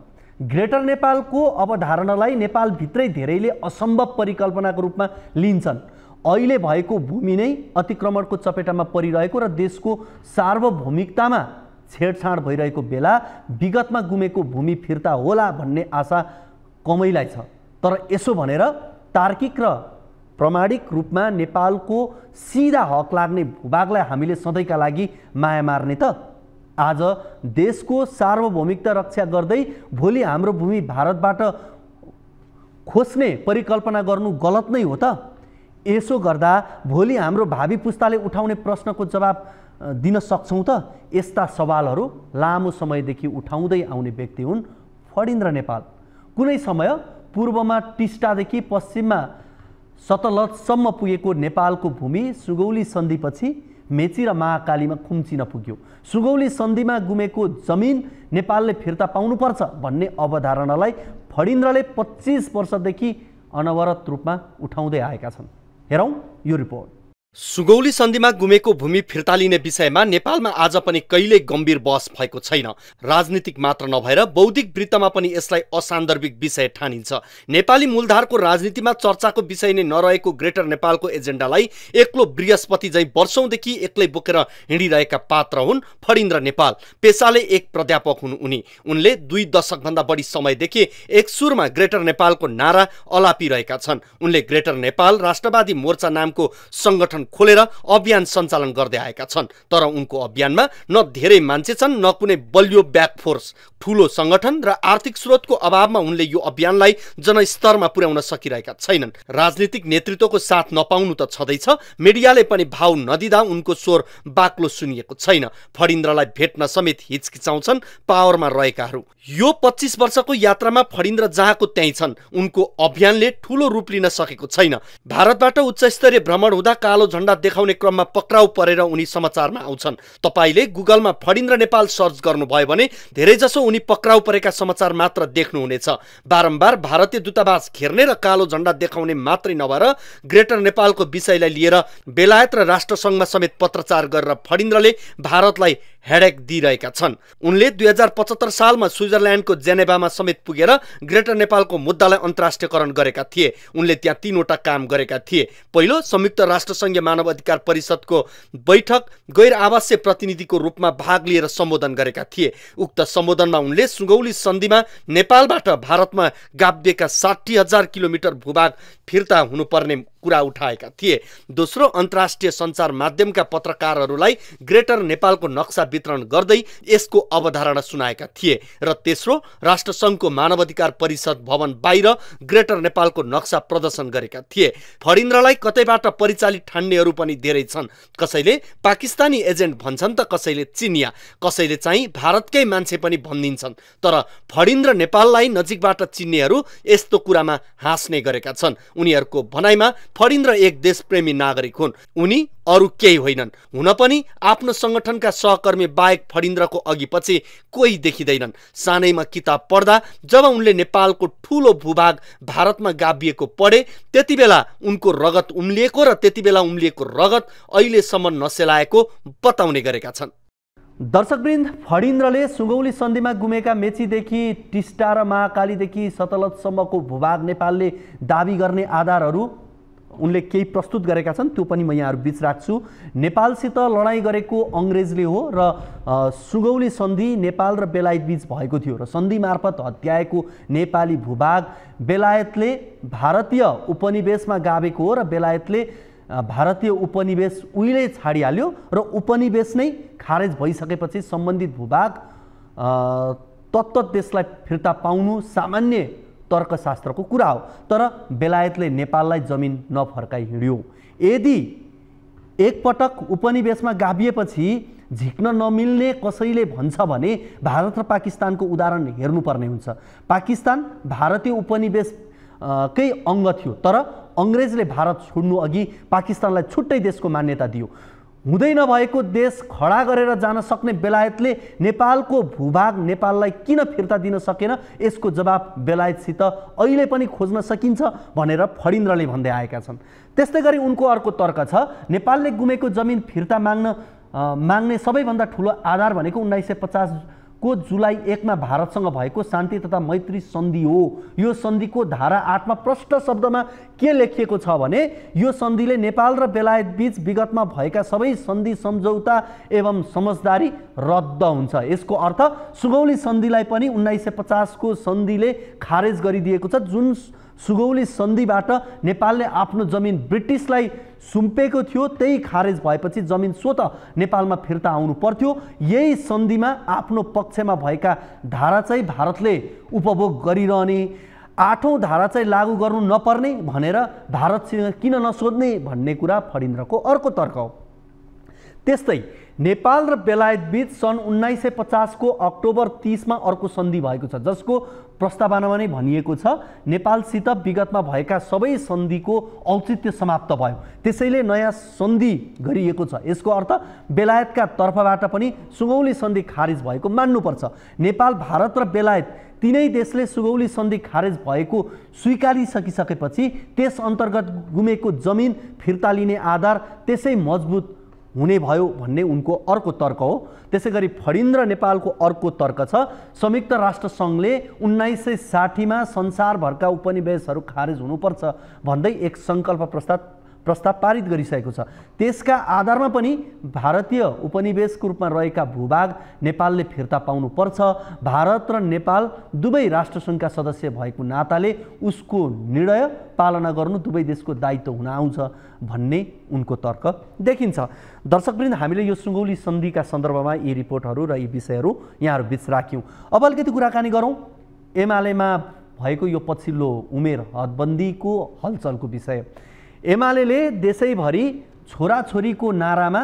ग्रेटर नेपालको अवधारणालाई नेपालभित्रै धेरैले असम्भव परिकल्पनाको रूपमा लिन्छन्। अहिले भएको भूमि नै अतिक्रमणको चपेटामा परिरहेको र देशको सार्वभौमिकतामा छेडछाड भइरहेको बेला विगतमा गुमेको भूमि फिर्ता होला भन्ने आशा कमैलाई छ। तर यसो भनेर तार्किक र प्रमाणिक रूपमा नेपालको सिधा हक लाग्ने भूभागलाई हामीले सधैँका लागि माया मार्ने त? आज देशको सार्वभौमिकता रक्षा गर्दै भोलि हाम्रो भूमि भारतबाट खोज्ने परिकल्पना गर्नु गलत नै हो त? यसो गर्दा भोलि हाम्रो भावी पुस्ताले उठाउने प्रश्नको जवाब दिन सक्छौँ त? यस्ता सवालहरू लामो समयदेखि उठाउँदै आउने व्यक्ति हुन् फणीन्द्र नेपाल। कुनै समय पूर्वमा टिस्टादेखि पश्चिममा सतलजसम्म पुगेको नेपालको भूमि सुगौली सन्धिपछि मेची र महाकालीमा खुम्चिन पुग्यो। सुगौली सन्धिमा गुमेको जमिन नेपालले फिर्ता पाउनुपर्छ भन्ने अवधारणालाई फणीन्द्रले 25 वर्षदेखि अनवरत रूपमा उठाउँदै आएका छन्। हेरौँ यो रिपोर्ट। सुगौली सन्धिमा गुमेको भूमि फिर्ता लिने विषयमा नेपालमा आज पनि कहिल्यै गम्भीर बहस भएको छैन। राजनीतिक मात्र नभएर बौद्धिक वृत्तमा पनि यसलाई असान्दर्भिक विषय ठानिन्छ। नेपाली मूलधारको राजनीतिमा चर्चाको विषय नै नरहेको ग्रेटर नेपालको एजेन्डालाई एक्लो बृहस्पति झैं वर्षौंदेखि एक्लै बोकेर हिँडिरहेका पात्र हुन् फणिन्द्र नेपाल। पेसाले एक प्राध्यापक हुन् उनले 2 दशकभन्दा बढी समयदेखि एक सुरमा ग्रेटर नेपालको नारा अलापिरहेका छन्। उनले ग्रेटर नेपाल राष्ट्रवादी मोर्चा नामको संगठन खोलेर अभियान सञ्चालन गर्दै आएका छन्। तर उनको अभियानमा न धेरै मान्छे छन् न कुनै बलियो ब्याकफोर्स। ठूलो संगठन र आर्थिक स्रोतको अभावमा उनले यो अभियानलाई जनस्तरमा पुर्याउन सकिरहेका छैनन्। राजनीतिक नेतृत्वको साथ नपाउनु त छँदैछ, मिडियाले पनि भाव नदिँदा उनको स्वर बाक्लो सुनिएको छैन। फणिन्द्रलाई भेट्न समेत हिचकिचाउँछन् पावरमा रहेकाहरू। यो 25 वर्षको यात्रामा फणिन्द्र जहाँको त्यही छन्। उनको अभियानले ठूलो रूप लिन सकेको छैन। भारतबाट उच्चस्तरीय भ्रमण हुँदा कालो झण्डा देखाउने क्रममा पक्राउ परेर उनी समाचारमा आउँछन्। तपाईले गुगलमा फणिन्द्र नेपाल सर्च गर्नुभयो भने धेरैजसो उनी पक्राउ परेका समाचार मात्र देख्नुहुनेछ। बारम्बार भारतीय दूतावास घेर्ने र कालो झण्डा देखाउने मात्रै नभएर ग्रेटर नेपालको विषयलाई लिएर बेलायत र राष्ट्रसङ्घमा समेत पत्रचार गरेर फणिन्द्रले भारतलाई हेडेक दिइरहेका छन्। उनले 2075 सालमा स्विजरल्यान्डको जेनेभामा समेत पुगेर ग्रेटर नेपालको मुद्दालाई अन्तर्राष्ट्रियकरण गरेका थिए। उनले त्यहाँ 3 वटा काम गरेका थिए। पहिलो, संयुक्त राष्ट्रसङ्घीय मानव अधिकार परिषदको बैठक गैर आवासीय प्रतिनिधिको रूपमा भाग लिएर सम्बोधन गरेका थिए। उक्त सम्बोधनमा उनले सुगौली सन्धिमा नेपालबाट भारतमा गाभिएका 60,000 किलोमिटर भूभाग फिर्ता हुनुपर्ने कुरा उठाएका थिए। दोस्रो, अन्तर्राष्ट्रिय सञ्चार माध्यमका पत्रकारहरूलाई ग्रेटर नेपालको नक्सा वितरण गर्दै यसको अवधारणा सुनाएका थिए। र तेस्रो, राष्ट्रसङ्घको मानवाधिकार परिषद भवन बाहिर ग्रेटर नेपालको नक्सा प्रदर्शन गरेका थिए। फणिन्द्रलाई कतैबाट परिचालित ठान्नेहरू पनि धेरै छन्। कसैले पाकिस्तानी एजेन्ट भन्छन् त कसैले चिनिया, कसैले चाहिँ भारतकै मान्छे पनि भनिदिन्छन्। तर फणिन्द्र नेपाललाई नजिकबाट चिन्नेहरू यस्तो कुरामा हाँस्ने गरेका छन्। उनीहरूको भनाइमा फणिन्द्र एक देशप्रेमी नागरिक हुन्। उनी अरू केही होइनन्। हुन पनि आफ्नो संगठनका सहकर्मी बाहेक फणिन्द्रको अघिपछि कोही देखिँदैनन्। सानैमा किताब पढ्दा जब उनले नेपालको ठूलो भूभाग भारतमा गाभिएको पढे त्यतिबेला उनको रगत उम्लिएको र त्यतिबेला उम्लिएको रगत अहिलेसम्म नसेलाएको बताउने गरेका छन्। दर्शकवृन्द, फणिन्द्रले सुगौली सन्धिमा गुमेका मेचीदेखि टिस्टा र महाकालीदेखि सतलजसम्मको भूभाग नेपालले दाबी गर्ने आधारहरू उनले केही प्रस्तुत गरेका छन्। त्यो पनि म यहाँहरू बीच राख्छु। नेपालसित लडाईँ गरेको अङ्ग्रेजले हो र सुगौली सन्धि नेपाल र बेलायत बीच भएको थियो र सन्धि मार्फत हत्याएको नेपाली भूभाग बेलायतले भारतीय उपनिवेशमा गाभेको हो र बेलायतले भारतीय उपनिवेश उहिले छाडिहाल्यो र उपनिवेश नै खारेज भइसकेपछि सम्बन्धित भूभाग तत्त देशलाई फिर्ता पाउनु सामान्य तर्कशास्त्रको कुरा हो। तर बेलायतले नेपाललाई जमिन नफर्काइ हिँड्यो। यदि एकपटक उपनिवेशमा गाभिएपछि झिक्न नमिल्ने कसैले भन्छ भने भारत र पाकिस्तानको उदाहरण हेर्नुपर्ने हुन्छ। पाकिस्तान भारतीय उपनिवेश कै अङ्ग थियो, तर अङ्ग्रेजले भारत छोड्नु अघि पाकिस्तानलाई छुट्टै देशको मान्यता दियो। हुँदै नभएको देश खडा गरेर जान सक्ने बेलायतले नेपालको भूभाग नेपाललाई किन फिर्ता दिन सकेन, यसको जवाब बेलायतसित अहिले पनि खोज्न सकिन्छ भनेर फणिन्द्रले भन्दै आएका छन्। त्यस्तै गरी उनको अर्को तर्क छ, नेपालले गुमेको जमिन फिर्ता माग्ने सबैभन्दा ठुलो आधार भनेको 1950 को जुलाई 1 मा भारतसँग भएको शान्ति तथा मैत्री सन्धि हो। यो सन्धिको धारा 8 मा प्रष्ट शब्दमा के लेखिएको छ भने यो सन्धिले नेपाल र बेलायत बीच विगतमा भएका सबै सन्धि सम्झौता एवं समझदारी रद्द हुन्छ। यसको अर्थ सुगौली सन्धिलाई पनि 1950 को सन्धिले खारेज गरिदिएको छ। जुन सुगौली सन्धिबाट नेपालले आफ्नो जमिन ब्रिटिसलाई सुम्पेको थियो त्यही खारेज भएपछि जमिन स्वतः नेपालमा फिर्ता आउनु पर्थ्यो। यही सन्धिमा आफ्नो पक्षमा भएका धारा चाहिँ भारतले उपभोग गरिरहने, 8औं धारा चाहिँ लागू गर्नु नपर्ने भनेर भारतसँग किन नसोध्ने भन्ने कुरा फणिन्द्रको अर्को तर्क हो। त्यस्तै नेपाल र बेलायत बीच सन् 1950 को अक्टोबर 30 मा अर्को सन्धि भएको छ, जसको प्रस्तावनामा नै भनिएको छ नेपालसित विगतमा भएका सबै सन्धिको औचित्य समाप्त भयो, त्यसैले नयाँ सन्धि गरिएको छ। यसको अर्थ बेलायतका तर्फबाट पनि सुगौली सन्धि खारिज भएको मान्नुपर्छ। नेपाल, भारत र बेलायत तीनै देशले सुगौली सन्धि खारेज भएको स्वीकारिसकिसकेपछि त्यस अन्तर्गत गुमेको जमिन फिर्ता लिने आधार त्यसै मजबुत हुने भयो भन्ने उनको अर्को तर्क हो। त्यसैगरी फणिन्द्र नेपालको अर्को तर्क छ संयुक्त राष्ट्र सङ्घले 1960 मा संसारभरका उपनिवेशहरू खारेज हुनुपर्छ भन्दै एक सङ्कल्प प्रस्ताव पारित गरिसकेको छ। त्यसका आधारमा पनि भारतीय उपनिवेशको रूपमा रहेका भूभाग नेपालले फिर्ता पाउनुपर्छ। भारत र नेपाल दुवै राष्ट्रसङ्घका सदस्य भएको नाताले उसको निर्णय पालना गर्नु दुवै देशको दायित्व हुन आउँछ भन्ने उनको तर्क देखिन्छ। दर्शकवृन्द, हामीले यो सुगौली सन्धिका सन्दर्भमा यी रिपोर्टहरू र यी विषयहरू यहाँहरू बीच राख्यौँ। अब अलिकति कुराकानी गरौँ एमालेमा भएको यो पछिल्लो उमेर हदबन्दीको हलचलको विषय। एमाले देशैभरि छोराछोरीको नारामा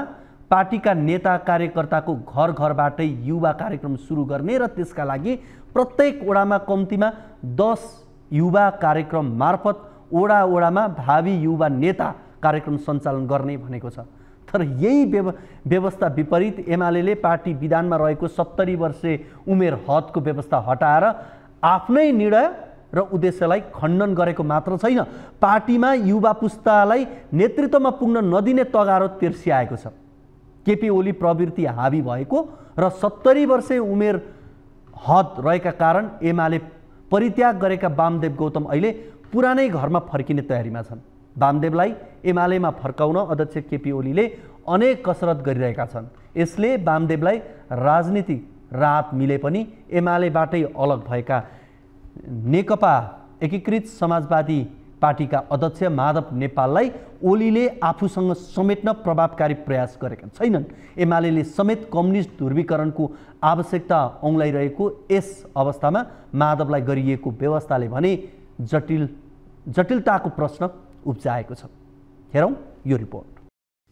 पार्टीका नेता कार्यकर्ताको घर घरबाटै युवा कार्यक्रम सुरु गर्ने र त्यसका लागि प्रत्येक ओडामा कम्तीमा 10 युवा कार्यक्रम मार्फत ओडा ओडामा भावी युवा नेता कार्यक्रम सञ्चालन गर्ने भनेको छ। तर यही व्यवस्था विपरीत एमाले पार्टी विधानमा रहेको 70 वर्षे उमेर हदको व्यवस्था हटाएर आफ्नै निर्णय र उद्देश्यलाई खण्डन गरेको मात्र छैन, पार्टीमा युवा पुस्तालाई नेतृत्वमा पुग्न नदिने तगारो तिर्सिआएको छ। केपी ओली प्रवृत्ति हावी भएको र 70 वर्षे उमेर हद रहेका कारण एमाले परित्याग गरेका वामदेव गौतम अहिले पुरानै घरमा फर्किने तयारीमा छन्। वामदेवलाई एमालेमा फर्काउन अध्यक्ष केपी ओलीले अनेक कसरत गरिरहेका छन्। यसले वामदेवलाई राजनीतिक राहत मिले पनि एमालेबाटै अलग भएका नेकपा एकीकृत समाजवादी पार्टीका अध्यक्ष माधव नेपाललाई ओलीले आफूसँग समेट्न प्रभावकारी प्रयास गरेका छैनन्। एमाले समेत कम्युनिस्ट ध्रुवीकरणको आवश्यकता औँलाइरहेको यस अवस्थामा माधवलाई गरिएको व्यवस्थाले भने जटिलताको प्रश्न उब्जाएको छ। हेरौँ यो रिपोर्ट।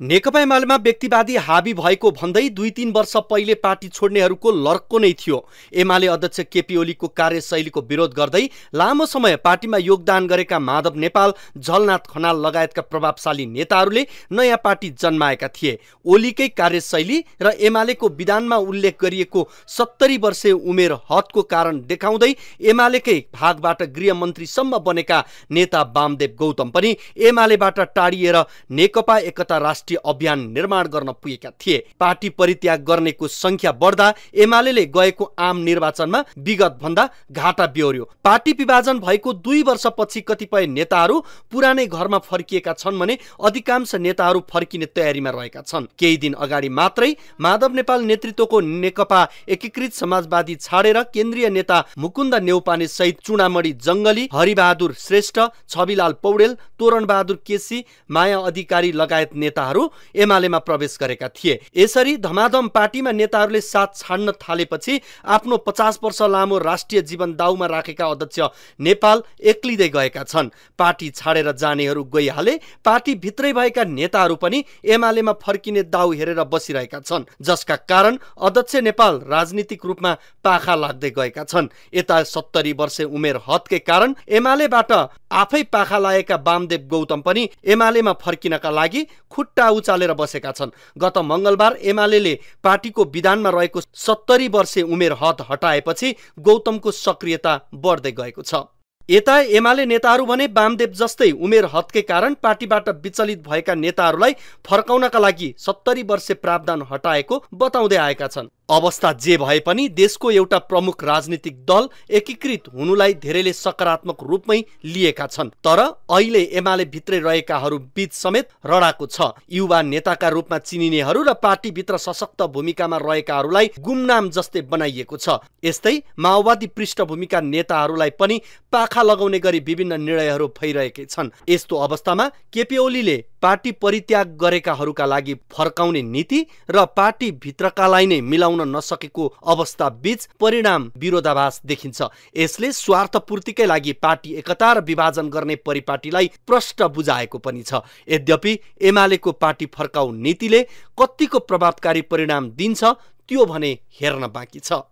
नेकपा एमालेमा व्यक्तिवादी हावी भएको भन्दै 2-3 वर्ष पहिले पार्टी छोड्नेहरूको लर्को नै थियो। एमाले अध्यक्ष केपी ओलीको कार्यशैलीको विरोध गर्दै लामो समय पार्टीमा योगदान गरेका माधव नेपाल, झलनाथ खनाल लगायतका प्रभावशाली नेताहरूले नयाँ पार्टी जन्माएका थिए। ओलीकै कार्यशैली र एमालेको विधानमा उल्लेख गरिएको 70 वर्षे उमेर हदको कारण देखाउँदै एमालेकै भागबाट गृहमन्त्रीसम्म बनेका नेता वामदेव गौतम पनि एमालेबाट टाढिएर नेकपा एकता राष्ट्रिय अभियान निर्माण गर्न पुगेका थिए। पार्टी परित्याग गर्नेको संख्या बढ्दा एमाले गएको आम निर्वाचनमा विगत भन्दा घाटा बेहोर्यो। पार्टी विभाजन भएको 2 वर्षपछि कतिपय नेताहरू पुरानै घरमा फर्किएका छन् भने अधिकांश नेताहरू फर्किने तयारीमा रहेका छन्। केही दिन अगाडि मात्रै माधव नेपाल नेतृत्वको नेकपा एकीकृत समाजवादी छाडेर केन्द्रीय नेता मुकुन्द नेउपाने सहित चुडामणी जंगली, हरिबहादुर श्रेष्ठ, छविलाल पौडेल, तोरणबहादुर केसी, माया अधिकारी लगायत नेताहरू एमालेमा प्रवेश गरेका थिए। यसरी धमाधम पार्टीमा नेताहरूले साथ छाड्न थालेपछि आफ्नो 50 वर्ष लामो राष्ट्रिय जीवन दाउमा राखेका अध्यक्ष नेपाल एक्लिँदै गएका छन्। पार्टी छाडेर जानेहरू गइहाले, पार्टी भित्रै भएका नेताहरू पनि एमालेमा फर्किने दाउ हेरेर बसिरहेका छन्, जसका कारण अध्यक्ष नेपाल राजनीतिक रूपमा पाखा लाग्दै गएका छन्। यता 70 वर्षे उमेर हदकै कारण एमालेबाट आफै पाखा लागेका वामदेव गौतम पनि एमालेमा फर्किनका लागि खुट्टा उचालेर बसेका छन्। गत मंगलबार एमाले पार्टीको विधानमा रहेको 70 वर्षे उमेर हद हटाएपछि गौतमको सक्रियता बढ्दै गएको छ। यता एमाले नेताहरू भने वामदेव जस्तै उमेर हदकै कारण पार्टीबाट विचलित भएका नेताहरूलाई फर्काउनका लागि 70 वर्षे प्रावधान हटाएको बताउँदै आएका छन्। अवस्था जे भए पनि देशको एउटा प्रमुख राजनीतिक दल एकीकृत हुनुलाई धेरैले सकारात्मक रूपमै लिएका छन्। तर अहिले एमाले भित्रै रहेकाहरू बीच समेत रडाको छ। युवा नेताका रूपमा चिनिनेहरू र पार्टीभित्र सशक्त भूमिकामा रहेकाहरूलाई गुमनाम जस्तै बनाइएको छ। यस्तै माओवादी पृष्ठभूमिका नेताहरूलाई पनि पाखा लगाउने गरी विभिन्न निर्णयहरू भइरहेकै छन्। यस्तो अवस्थामा केपी ओलीले पार्टी परित्याग गरेकाहरूका लागि फर्काउने नीति र पार्टी भित्रकालाई नै मिलाउन नसकेको अवस्था बीच परिणाम विरोधाभास देखिन्छ। यसले स्वार्थपूर्तिकै लागि पार्टी एकता र विभाजन गर्ने परिपाटीलाई प्रष्ट बुझाएको पनि छ। यद्यपि एमालेको पार्टी फर्काउ नीतिले कतिको प्रभावकारी परिणाम दिन्छ त्यो भने हेर्न बाँकी छ।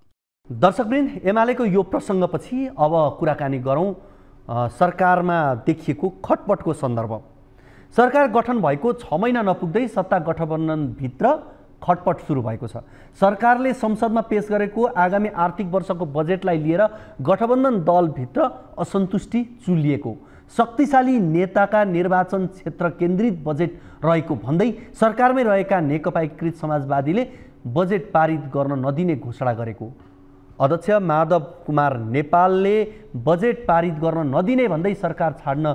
दर्शकवृन्द, एमालेको यो प्रसङ्गपछि अब कुराकानी गरौँ सरकारमा देखिएको खटपटको सन्दर्भ। सरकार गठन भएको 6 महिना नपुग्दै सत्ता गठबन्धनभित्र खटपट सुरु भएको छ। सरकारले संसदमा पेश गरेको आगामी आर्थिक वर्षको बजेटलाई लिएर गठबन्धन दलभित्र असन्तुष्टि चुलिएको, शक्तिशाली नेताका निर्वाचन क्षेत्र केन्द्रित बजेट रहेको भन्दै सरकारमै रहेका नेकपा एकीकृत समाजवादीले बजेट पारित गर्न नदिने घोषणा गरेको, अध्यक्ष माधव कुमार नेपालले बजेट पारित गर्न नदिने भन्दै सरकार छाड्न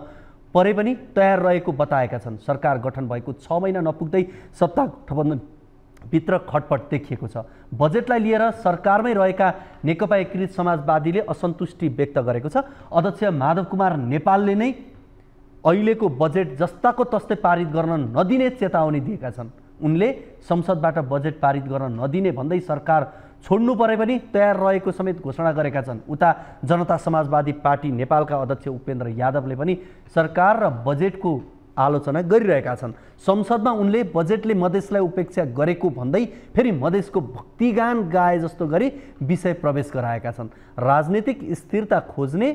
परे पनि तयार रहेको बताएका छन्। सरकार गठन भएको 6 महिना नपुग्दै सत्ता गठबन्धनभित्र खटपट देखिएको छ। बजेटलाई लिएर सरकारमै रहेका नेकपा एकीकृत समाजवादीले असन्तुष्टि व्यक्त गरेको छ। अध्यक्ष माधव कुमार नेपालले नै अहिलेको बजेट जस्ताको तस्तै पारित गर्न नदिने चेतावनी दिएका छन्। उनले संसदबाट बजेट पारित गर्न नदिने भन्दै सरकार छोड्नु परे पनि तयार रहेको समेत घोषणा गरेका छन्। उता जनता समाजवादी पार्टी नेपालका अध्यक्ष उपेन्द्र यादवले पनि सरकार र बजेटको आलोचना गरिरहेका छन्। संसदमा उनले बजेटले मधेसलाई उपेक्षा गरेको भन्दै फेरि मधेसको भक्तिगान गाए जस्तो गरी विषय प्रवेश गराएका छन्। राजनीतिक स्थिरता खोज्ने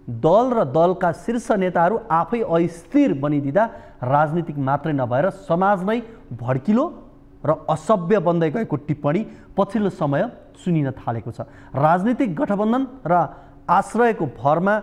दल र दलका शीर्ष नेताहरू आफै अस्थिर बनिदिँदा राजनीतिक मात्रै नभएर समाज नै भड्किलो र असभ्य बन्दै गएको टिप्पणी पछिल्लो समय सुनिन थालेको छ। राजनीतिक गठबन्धन र आश्रयको भरमा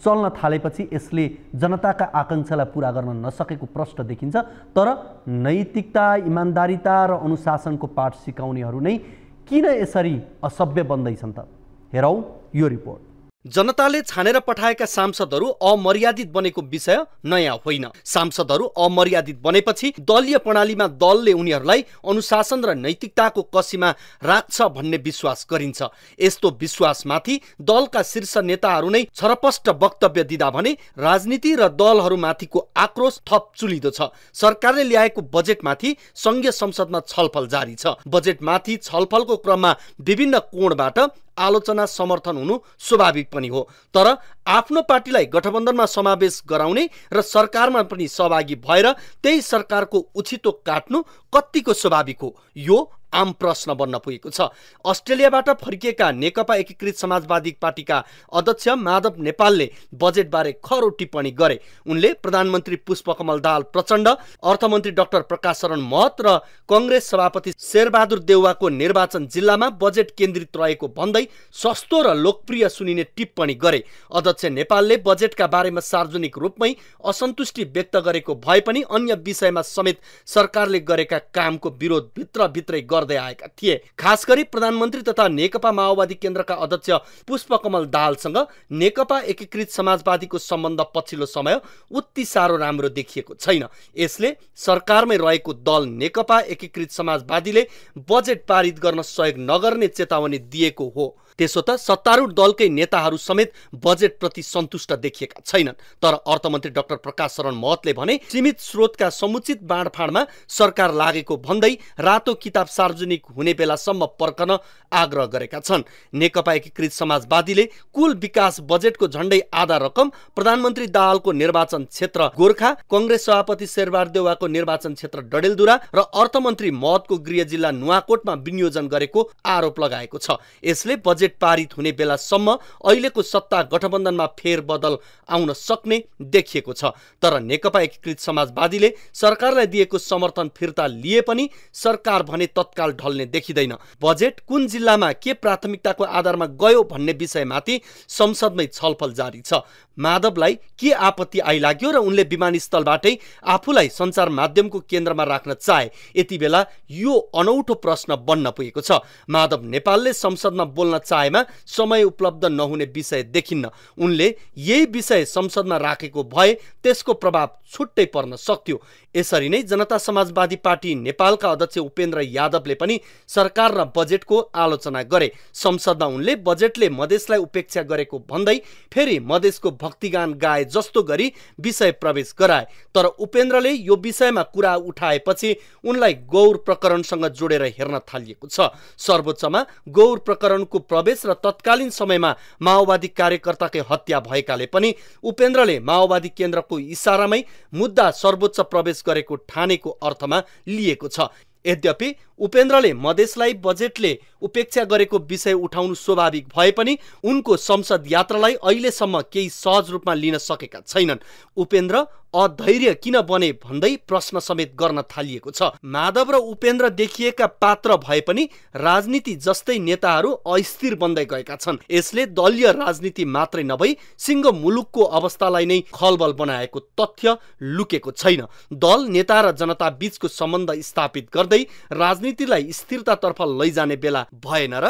चल्न थालेपछि यसले जनताका आकाङ्क्षालाई पुरा गर्न नसकेको प्रश्न देखिन्छ। तर नैतिकता, इमान्दारिता र अनुशासनको पाठ सिकाउनेहरू नै किन यसरी असभ्य बन्दैछन् त? हेरौँ यो रिपोर्ट। जनताले छानेर पठाएका सांसदहरू अमर्यादित बनेको विषय नयाँ होइन। सांसदहरू अमर्यादित बनेपछि दलीय प्रणालीमा दलले उनीहरूलाई अनुशासन र नैतिकताको कसीमा राख्छ भन्ने विश्वास गरिन्छ। यस्तो विश्वासमाथि दलका शीर्ष नेताहरू नै छरपष्ट वक्तव्य दिँदा भने राजनीति र दलहरूमाथिको आक्रोश थप चुलिदो छ। सरकारले ल्याएको बजेटमाथि संघीय संसदमा छलफल जारी छ। बजेटमाथि छलफलको क्रममा विभिन्न कोणबाट आलोचना समर्थन हुनु स्वाभाविक पनि हो। तर आफ्नो पार्टीलाई गठबन्धनमा समावेश गराउने र सरकारमा पनि सहभागी भएर त्यही सरकारको उछितो काट्नु कतिको स्वाभाविक हो, यो आम प्रश्न बन्न पुगेको छ। अस्ट्रेलियाबाट फर्किएका नेकपा एकीकृत समाजवादी पार्टीका अध्यक्ष माधव नेपालले बजेटबारे खरो टिप्पणी गरे। उनले प्रधानमन्त्री पुष्पकमल दाहाल प्रचण्ड, अर्थमन्त्री डाक्टर प्रकाश शरण महत र कङ्ग्रेस सभापति शेरबहादुर देउवाको निर्वाचन जिल्लामा बजेट केन्द्रित रहेको भन्दै सस्तो र लोकप्रिय सुनिने टिप्पणी गरे। अध्यक्ष नेपालले बजेटका बारेमा सार्वजनिक रूपमै असन्तुष्टि व्यक्त गरेको भए पनि अन्य विषयमा समेत सरकारले गरेका कामको विरोध भित्रभित्रै गर्दै आएका थिए। खास गरी प्रधानमन्त्री तथा नेकपा माओवादी केन्द्रका अध्यक्ष पुष्पकमल दाहालसँग नेकपा एकीकृत समाजवादीको सम्बन्ध पछिल्लो समय उति साह्रो राम्रो देखिएको छैन। यसले सरकारमै रहेको दल नेकपा एकीकृत समाजवादीले बजेट पारित गर्न सहयोग नगर्ने चेतावनी दिएको हो। त्यसो त सत्तारूढ दलकै नेताहरू समेत बजेट प्रति सन्तुष्ट देखिएका छैनन्। तर अर्थमन्त्री डाक्टर प्रकाश शरण महतले भने सीमित स्रोतका समुचित बाँडफाँडमा सरकार लागेको भन्दै रातो किताब सार्वजनिक हुने बेलासम्म पर्खन आग्रह गरेका छन्। नेकपा एकीकृत समाजवादीले कुल विकास बजेटको झण्डै आधा रकम प्रधानमन्त्री दाहालको निर्वाचन क्षेत्र गोर्खा, कङ्ग्रेस सभापति शेरबहादुर देउवाको निर्वाचन क्षेत्र डडेलधुरा र अर्थमन्त्री महतको गृह जिल्ला नुवाकोटमा विनियोजन गरेको आरोप लगाएको छ। यसले बजेट पारित हुने बेलासम्म अहिलेको सत्ता गठबन्धनमा फेरबदल आउन सक्ने देखिएको छ। तर नेकपा एकीकृत समाजवादीले सरकारलाई दिएको समर्थन फिर्ता लिए पनि सरकार भने तत्काल ढल्ने देखिँदैन। बजेट कुन जिल्लामा के प्राथमिकताको आधारमा गयो भन्ने विषयमाथि संसदमै छलफल जारी छ। माधवलाई के आपत्ति आइलाग्यो र उनले विमानस्थलबाटै आफूलाई सञ्चार माध्यमको केन्द्रमा राख्न चाहे? यति बेला यो अनौठो प्रश्न बन्न पुगेको छ। माधव नेपालले संसदमा बोल्न चाहेमा समय उपलब्ध नहुने विषय देखिन्न। उनले यही विषय संसदमा राखेको भए त्यसको प्रभाव छुट्टै पर्न सक्थ्यो। यसरी नै जनता समाजवादी पार्टी नेपालका अध्यक्ष उपेन्द्र यादवले पनि सरकार र बजेटको आलोचना गरे। संसदमा उनले बजेटले मधेसलाई उपेक्षा गरेको भन्दै फेरि मधेसको भक्तिगान गाए जस्तो गरी विषय प्रवेश गराए। तर उपेन्द्रले यो विषयमा कुरा उठाएपछि उनलाई गौर प्रकरणसँग जोडेर हेर्न थालिएको छ। सर्वोच्चमा गौर प्रकरणको प्रवेश र तत्कालीन समयमा माओवादी कार्यकर्ताकै हत्या भएकाले पनि उपेन्द्रले माओवादी केन्द्रको इसारामै मुद्दा सर्वोच्च प्रवेश गरेको ठानेको अर्थमा लिएको छ। यद्यपि उपेन्द्रले मधेसलाई बजेटले उपेक्षा गरेको विषय उठाउनु स्वाभाविक भए पनि उनको संसद यात्रालाई अहिलेसम्म केही सहज रूपमा लिन सकेका छैनन्। उपेन्द्र अधैर्य किन बने भन्दै प्रश्न समेत गर्न थालिएको छ। माधव र उपेन्द्र देखिएका पात्र भए पनि राजनीति जस्तै नेताहरू अस्थिर बन्दै गएका छन्। यसले दलीय राजनीति मात्रै नभई सिङ्गो मुलुकको अवस्थालाई नै खलबल बनाएको तथ्य लुकेको छैन। दल, नेता र जनता बीचको सम्बन्ध स्थापित गर्दै राजनीतिलाई स्थिरतातर्फ लैजाने बेला भएन र?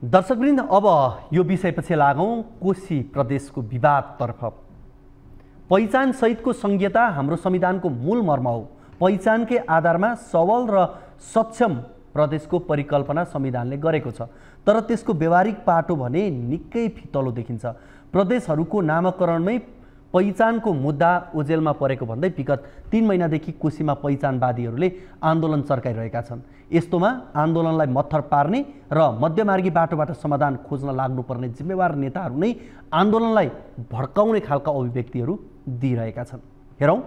दर्शकवृन्द, अब यो विषयपछि लागौँ कोशी प्रदेशको विवादतर्फ। पहिचान सहितको संहिता हाम्रो संविधानको मूल मर्म हो। पहिचानकै आधारमा सबल र सक्षम प्रदेशको परिकल्पना संविधानले गरेको छ, तर त्यसको व्यवहारिक पाटो भने निकै फितलो देखिन्छ। प्रदेशहरूको नामकरणमै पहिचानको मुद्दा ओझेलमा परेको भन्दै विगत 3 महिनादेखि कोशीमा पहिचानवादीहरूले आन्दोलन चर्काइरहेका छन्। यस्तोमा आन्दोलनलाई मत्थर पार्ने र मध्यमार्गी बाटोबाट समाधान खोज्न लाग्नुपर्ने जिम्मेवार नेताहरू नै आन्दोलनलाई भड्काउने खालका अभिव्यक्तिहरू दिइरहेका छन्। हेरौँ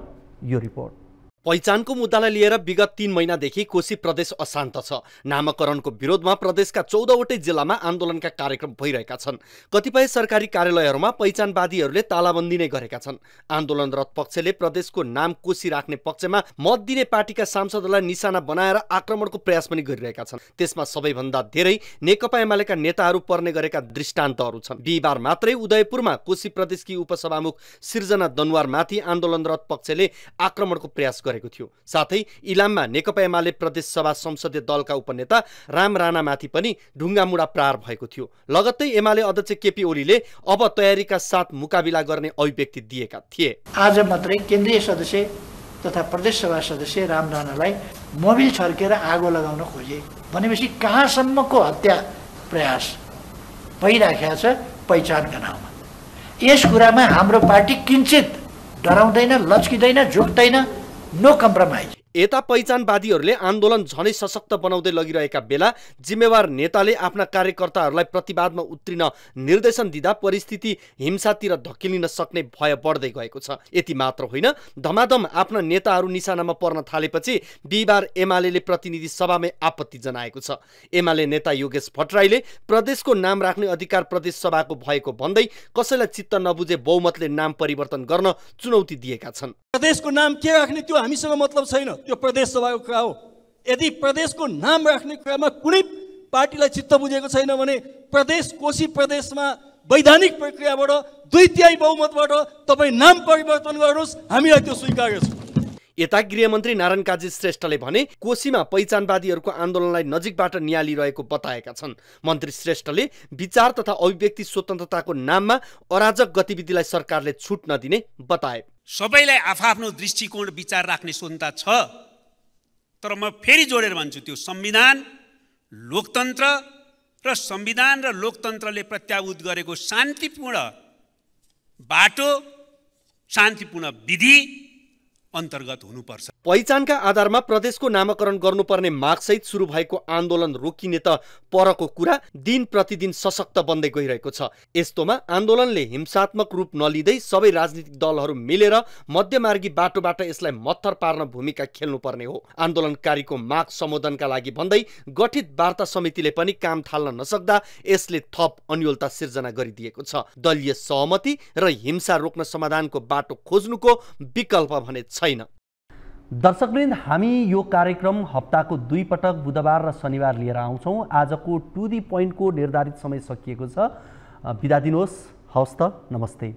यो रिपोर्ट। पहिचानको मुद्दालाई लिएर विगत 3 महिनादेखि कोशी प्रदेश अशान्त छ। नामकरणको विरोधमा प्रदेशका 14वटै जिल्लामा आन्दोलनका कार्यक्रम भइरहेका छन्। कतिपय सरकारी कार्यालयहरूमा पहिचानवादीहरूले तालाबन्दी नै गरेका छन्। आन्दोलनरत पक्षले प्रदेशको नाम कोशी राख्ने पक्षमा मत दिने पार्टीका सांसदहरूलाई निशाना बनाएर आक्रमणको प्रयास पनि गरिरहेका छन्। त्यसमा सबैभन्दा धेरै नेकपा एमालेका नेताहरू पर्ने गरेका दृष्टान्तहरू छन्। बिहिबार मात्रै उदयपुरमा कोशी प्रदेशकी उपसभामुख सिर्जना दनुवारमाथि आन्दोलनरत पक्षले आक्रमणको प्रयास गरेको थियो। साथै इलाममा नेकपा एमाले प्रदेश सभा संसदीय दलका उपनेता राम राणामाथि पनि ढुङ्गामुढा प्रहार भएको थियो। लगत्तै एमाले अध्यक्ष केपी ओलीले अब तयारीका साथ मुकाबिला गर्ने अभिव्यक्ति दिएका थिए। आज मात्रै केन्द्रीय सदस्य तथा प्रदेश सभा सदस्य राम राणालाई मोबिल छर्केर आगो लगाउन खोजे भनेपछि कहाँसम्मको हत्या प्रयास भइराखेको छ पहिचानका नाममा। यस कुरामा हाम्रो पार्टी किञ्चित डराउँदैन, लच्किँदैन, झुक्दैन, नो कम्प्रोमाइज। यता पहिचानवादीहरूले आन्दोलन झनै सशक्त बनाउँदै लगिरहेका बेला जिम्मेवार नेताले आफ्ना कार्यकर्ताहरूलाई प्रतिवादमा उत्रिन निर्देशन दिँदा परिस्थिति हिंसातिर धकेलिन सक्ने भय बढ्दै गएको छ। यति मात्र होइन, धमाधम आफ्ना नेताहरू निशानामा पर्न थालेपछि बिहिबार एमाले प्रतिनिधि सभामै आपत्ति जनाएको छ। एमाले नेता योगेश भट्टराईले प्रदेशको नाम राख्ने अधिकार प्रदेश सभाको भएको भन्दै कसैलाई चित्त नबुझे बहुमतले नाम परिवर्तन गर्न चुनौती दिएका छन्। प्रदेशको नाम के राख्ने त्यो हामीसँग मतलब छैन, त्यो प्रदेश सभाको कुरा हो। यदि प्रदेशको नाम राख्ने कुरामा कुनै पार्टीलाई चित्त बुझेको छैन भने प्रदेश कोशी प्रदेशमा वैधानिक प्रक्रियाबाट 2/3 बहुमतबाट तपाईँ नाम परिवर्तन गर्नुहोस्, हामीलाई त्यो स्वीकार्य छ। यता गृहमन्त्री नारायण काजी श्रेष्ठले भने कोशीमा पहिचानवादीहरूको आन्दोलनलाई नजिकबाट नियालिरहेको बताएका छन्। मन्त्री श्रेष्ठले विचार तथा अभिव्यक्ति स्वतन्त्रताको नाममा अराजक गतिविधिलाई सरकारले छुट नदिने बताए। सबैलाई आफ्नो दृष्टिकोण विचार राख्ने स्वतन्त्रता छ, तर म फेरि जोडेर भन्छु त्यो संविधान, लोकतन्त्र र संविधान र लोकतन्त्रले प्रत्याभूत गरेको शान्तिपूर्ण बाटो, शान्तिपूर्ण विधि अन्तर्गत हुनुपर्छ। पहिचानका आधारमा प्रदेशको नामकरण गर्नुपर्ने मागसहित सुरु भएको आन्दोलन रोकिने त परको कुरा दिन प्रतिदिन सशक्त बन्दै गइरहेको छ। यस्तोमा आन्दोलनले हिंसात्मक रूप नलिँदै सबै राजनीतिक दलहरू मिलेर मध्यमार्गी बाटोबाट यसलाई मत्थर पार्न भूमिका खेल्नुपर्ने हो। आन्दोलनकारीको माग सम्बोधनका लागि भन्दै गठित वार्ता समितिले पनि काम थाल्न नसक्दा यसले थप अन्योलता सिर्जना गरिदिएको छ। दलीय सहमति र हिंसा रोक्न समाधानको बाटो खोज्नुको विकल्प भने छैन। दर्शकवृन्द, हामी यो कार्यक्रम हप्ताको 2 पटक बुधबार र शनिबार लिएर आउँछौँ। आजको टु दी पोइन्टको निर्धारित समय सकिएको छ। बिदा दिनुहोस्। हवस् त, नमस्ते।